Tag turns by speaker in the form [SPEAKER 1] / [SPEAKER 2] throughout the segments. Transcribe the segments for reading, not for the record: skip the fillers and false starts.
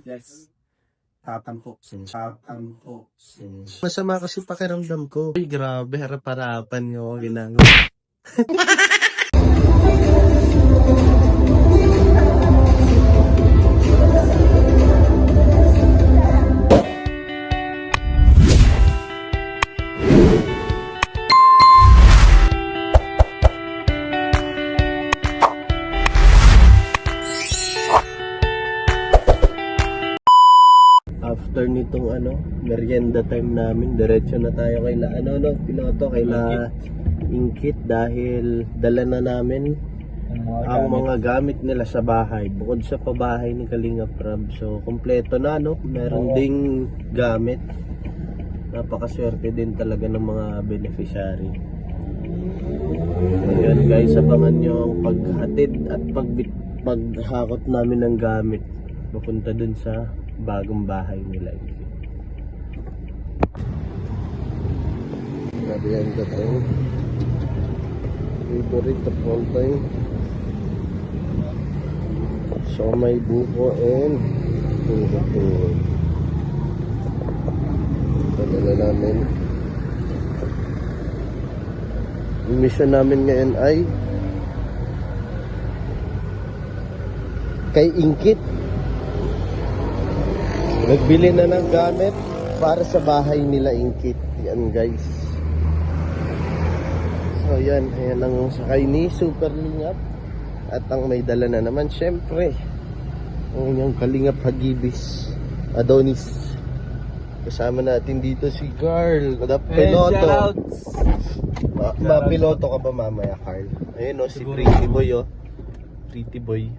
[SPEAKER 1] Yes. Tatampo. Tatampo.
[SPEAKER 2] Masama kasi pakiramdam ko. Uy, grabe, harap-harapan nyo ginagawa. After nitong merienda time namin, diretso na tayo kay piloto, kay Ingkit dahil dala na namin ang mga gamit nila sa bahay bukod sa pabahay ni Kalinga Prab. So kompleto na meron ding gamit. Napakaswerte din talaga ng mga beneficiary. Ayan guys, abangan nyo ang paghatid at paghakot namin ng gamit papunta dun sa bagong bahay nila. Grabe yan ka tayo. Favorite of all time. So may buko and buko. Padala namin. Yung mission namin ngayon ay kay Ingkit. Nagbili na ng gamit para sa bahay nila Ingkit. Yan guys. So yan, ayan ang sakay ni Super Lingap. At ang may dala na naman syempre ang inyong Kalingap Hagibis Adonis. Kasama natin dito si Carl, the piloto. Mapiloto ka ba mamaya, Carl? Ayun si Pretty Boy Pretty Boy.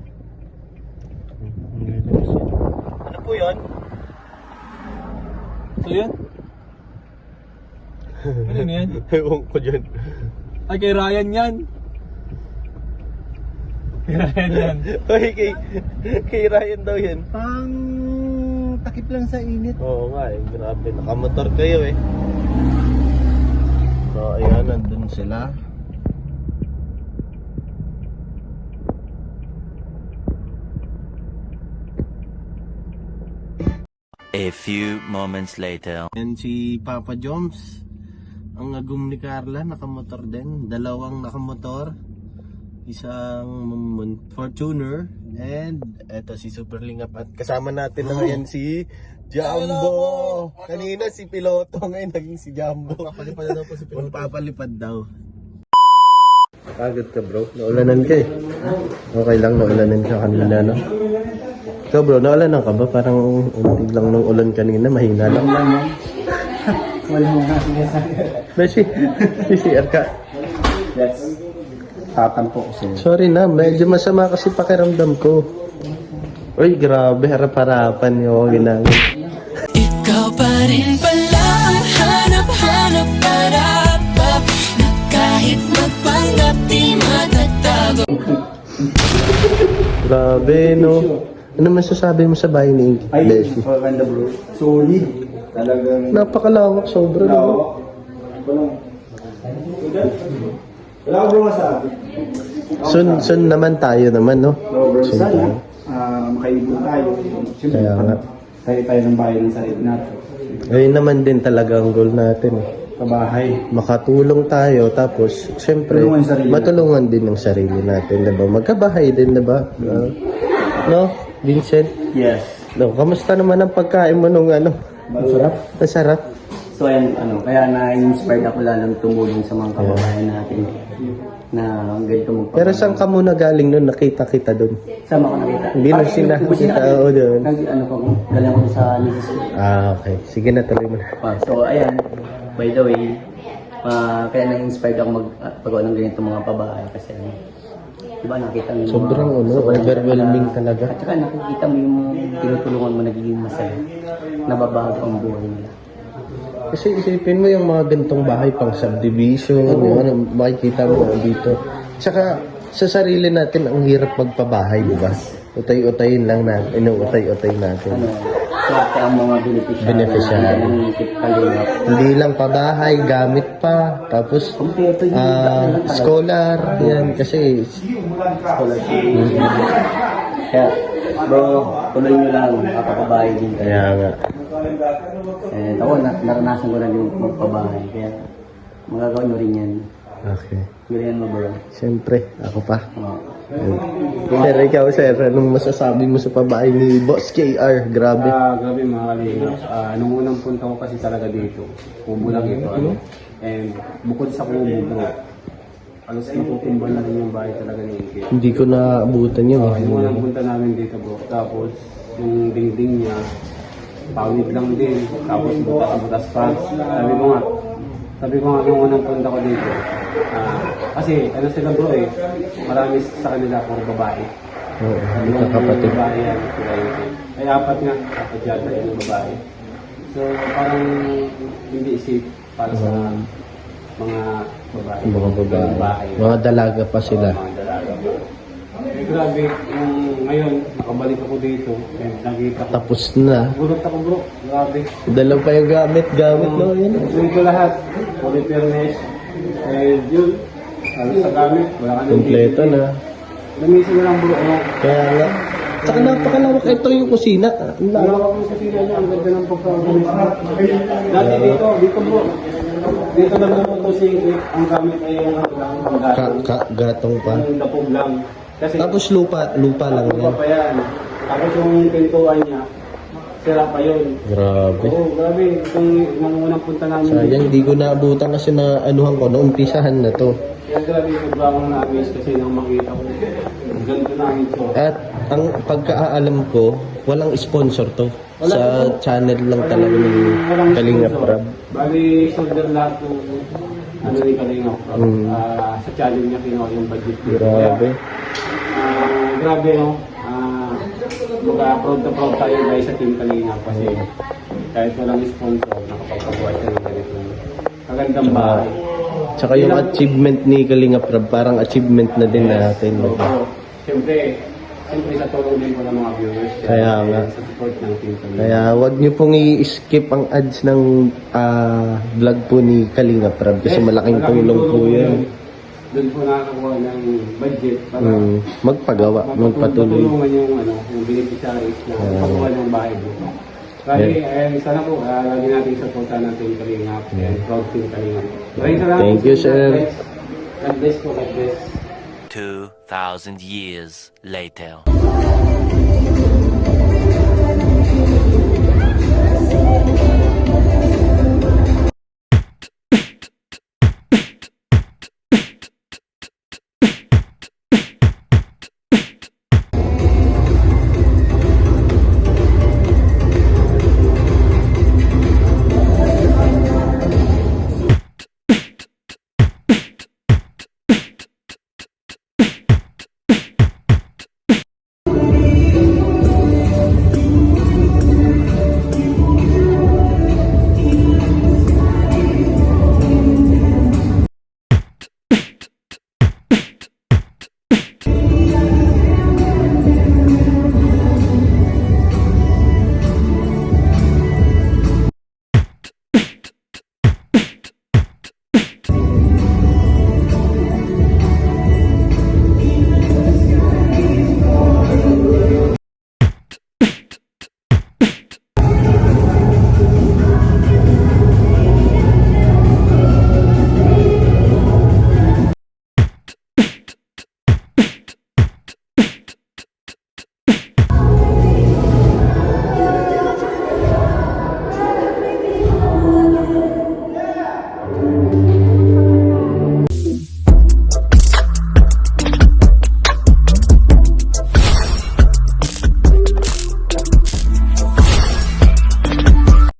[SPEAKER 2] Ano po yun?
[SPEAKER 1] So yan? Ano yan?
[SPEAKER 2] Ewan ko dyan.
[SPEAKER 1] Ay, kay Ryan yan. Kay Ryan yan.
[SPEAKER 2] Oy, kay Ryan daw yan.
[SPEAKER 1] Pang takip lang sa init.
[SPEAKER 2] Oo nga grabe. Nakamotor kayo So ayan, nandun sila.
[SPEAKER 3] A few moments later.
[SPEAKER 2] Yan si Papa Joms. Ang agum ni Carla, nakamotor din. Dalawang nakamotor. Isang Fortuner. And eto si Super Lingap. At kasama natin na ngayon si Jumbo. Kanina si Piloto, ngayon naging si Jumbo.
[SPEAKER 1] Papalipad daw po si Piloto.
[SPEAKER 2] Papalipad daw. Agad ka bro, naulanan ka Okay lang, naulanan ka kanina Ikaw bro, naulanan ka ba? Parang unti lang ng ulan kanina, mahina lang.
[SPEAKER 1] Wala nga.
[SPEAKER 2] Beshi, CCR ka.
[SPEAKER 1] Yes. Tatampo kasi.
[SPEAKER 2] Sorry na, medyo masama kasi pakiramdam ko. Uy, grabe, harap-harapan nyo ginagawa.
[SPEAKER 4] Ikaw pa rin pala ang hanap-hanap para na kahit magpanggap di matatago.
[SPEAKER 2] Grabe, no? Ano masasabi mo sa bahay ni Ingkit, Beshi?
[SPEAKER 1] Maganda bro. Solid. Talagang
[SPEAKER 2] Napakalawak, sobra no?
[SPEAKER 1] wala ko bro masabi.
[SPEAKER 2] Soon naman tayo naman, no?
[SPEAKER 1] No bro,
[SPEAKER 2] Soon
[SPEAKER 1] sana
[SPEAKER 2] tayo.
[SPEAKER 1] makaibon tayo. Siyempre,
[SPEAKER 2] Kaya nga.
[SPEAKER 1] tayo ng bahay ng sarili natin.
[SPEAKER 2] Ayun naman din talaga ang goal natin.
[SPEAKER 1] Kabahay.
[SPEAKER 2] Makatulong tayo, tapos siyempre
[SPEAKER 1] Tulungan yung sarili
[SPEAKER 2] matulungan din ng sarili natin, diba? Magkabahay din, diba? No, Vincent?
[SPEAKER 1] Yes.
[SPEAKER 2] No, kamusta naman ang pagkain mo nung
[SPEAKER 1] Masarap.
[SPEAKER 2] Masarap?
[SPEAKER 5] So ayan, kaya na-inspired ako lalong tumulong sa mga kababayan natin na ganito magpapagawa.
[SPEAKER 2] Pero saan ka muna galing nun? Nakita kita dun?
[SPEAKER 5] Sama ko nakita.
[SPEAKER 2] Hindi na sila nakita o dun?
[SPEAKER 5] Galing ako sa misis ko.
[SPEAKER 2] Okay. Sige na, tuloy mo na.
[SPEAKER 5] So ayan, by the way, kaya na-inspired ako magpagawa ng ganito mga pabahay kasi diba nakita mo yung
[SPEAKER 2] Sobrang overwhelming talaga.
[SPEAKER 5] At saka nakikita mo yung tinutulungan mo nagiging masaya. Nababago ang buhay nila.
[SPEAKER 2] Kasi isipin mo yung mga gantong bahay pang subdivision, yung makikita mo dito. Tsaka sa sarili natin ang hirap magpabahay, di ba? Utay-utayin lang natin, inuutay-utay natin.
[SPEAKER 5] Swerte ang mga beneficiary.
[SPEAKER 2] Hindi lang pabahay, gamit pa, tapos scholar, yan kasi
[SPEAKER 5] Scholarship. Kaya Bro, tuloy nyo lang, makapabahay din kayo.
[SPEAKER 2] Kaya nga.
[SPEAKER 5] And ako, naranasan ko na yung magpabahay. Kaya magagawa nyo rin yan.
[SPEAKER 2] Okay.
[SPEAKER 5] Ganyan mo bro.
[SPEAKER 2] Siyempre, ako pa.
[SPEAKER 5] Oo.
[SPEAKER 2] Sir, ikaw sir, anong masasabi mo sa pabahay ni Boss KR? Grabe.
[SPEAKER 1] Grabe mga kalingap. Nung unang punta ko kasi talaga dito, kubo lang ito. And bukod sa kubo bro, alas nakukumbal na rin yung bahay talaga ni Inke.
[SPEAKER 2] Hindi ko naabutan yun.
[SPEAKER 1] Yung unang punta namin dito bro, tapos yung dingding niya, pawid lang din, tapos butas-butas pa. Sabi ko nga nung unang punta ko dito, kasi ano sila bro marami sa kanila puro babae.
[SPEAKER 2] Oo, magkakapatid.
[SPEAKER 1] Babae yan, sila Inke. Ay apat yata yun yung babae. So parang hindi safe para sa mga babae.
[SPEAKER 2] Mga babae. Mga dalaga pa sila.
[SPEAKER 1] Mga dalaga. Grabe, yung ngayon, nakabalik ako dito, and nakita ko.
[SPEAKER 2] Tapos na.
[SPEAKER 1] Gulot ako bro, grabe.
[SPEAKER 2] Dalaw pa yung gamit no? Yun.
[SPEAKER 1] Yun ko lahat, fully furnished, and yun, halos sa gamit, wala ka nang
[SPEAKER 2] Kompleto na.
[SPEAKER 1] Lamisin mo lang bro, ano.
[SPEAKER 2] Kaya nga. Saka napakalawak ito yung kusina. Ang
[SPEAKER 1] Wala
[SPEAKER 2] lawak.
[SPEAKER 1] ako sa tingnan niya, ang ganda ng pagkakamit. Dati dito bro, dito lang naman ito ang gamit ay yung
[SPEAKER 2] Gatong pa.
[SPEAKER 1] ang dapog lang. Kasi
[SPEAKER 2] Tapos lupa lang
[SPEAKER 1] lupa
[SPEAKER 2] yan.
[SPEAKER 1] pa yan. Tapos yung pintuan niya, sira pa yun.
[SPEAKER 2] Grabe.
[SPEAKER 1] Oo, grabe. Nung unang punta namin
[SPEAKER 2] Sayang, di ko naabutan kasi na anuhan ko, naumpisahan na to.
[SPEAKER 1] Kaya grabe, sobrang akong na-amaze kasi nang makita ko. Ganito na ang ito.
[SPEAKER 2] At ang pagkaalam ko, walang sponsor to.
[SPEAKER 1] Wala
[SPEAKER 2] Sa
[SPEAKER 1] to.
[SPEAKER 2] channel lang talaga ni
[SPEAKER 1] Walang
[SPEAKER 2] Kalinga
[SPEAKER 1] sponsor.
[SPEAKER 2] Prab.
[SPEAKER 1] Bali, shoulder lahat ng ano ni Kalinga Prab.
[SPEAKER 2] Mm.
[SPEAKER 1] Sa channel niya kinuha yung budget niya.
[SPEAKER 2] Grabe.
[SPEAKER 1] Kaya, grabe no. Proud na proud tayo guys sa Team Kalinga kasi kahit walang sponsor, nakapagpagawa siya ng ganito. Magandang bahay.
[SPEAKER 2] Tsaka yung achievement ni Kalinga Prab, parang achievement na din natin.
[SPEAKER 1] So, siyempre sa tulong din ko ng mga viewers.
[SPEAKER 2] Kaya nga.
[SPEAKER 1] Sa support ng Team Kalinga.
[SPEAKER 2] Kaya wag niyo pong i-skip ang ads ng vlog po ni Kalinga Prab kasi
[SPEAKER 1] Yes,
[SPEAKER 2] malaking tulong po yan.
[SPEAKER 1] Doon po nakakakuha ng budget para
[SPEAKER 2] Magpagawa, magpatuloy.
[SPEAKER 1] matulungan yung beneficiaries na paggawa ng bahay mo. Kaya, sana po, lagi natin supportan natin Kalinga and proud Team Kalinga. Maraming salamat.
[SPEAKER 2] Thank you, sir.
[SPEAKER 1] God bless po, God bless.
[SPEAKER 3] 2,000 years later.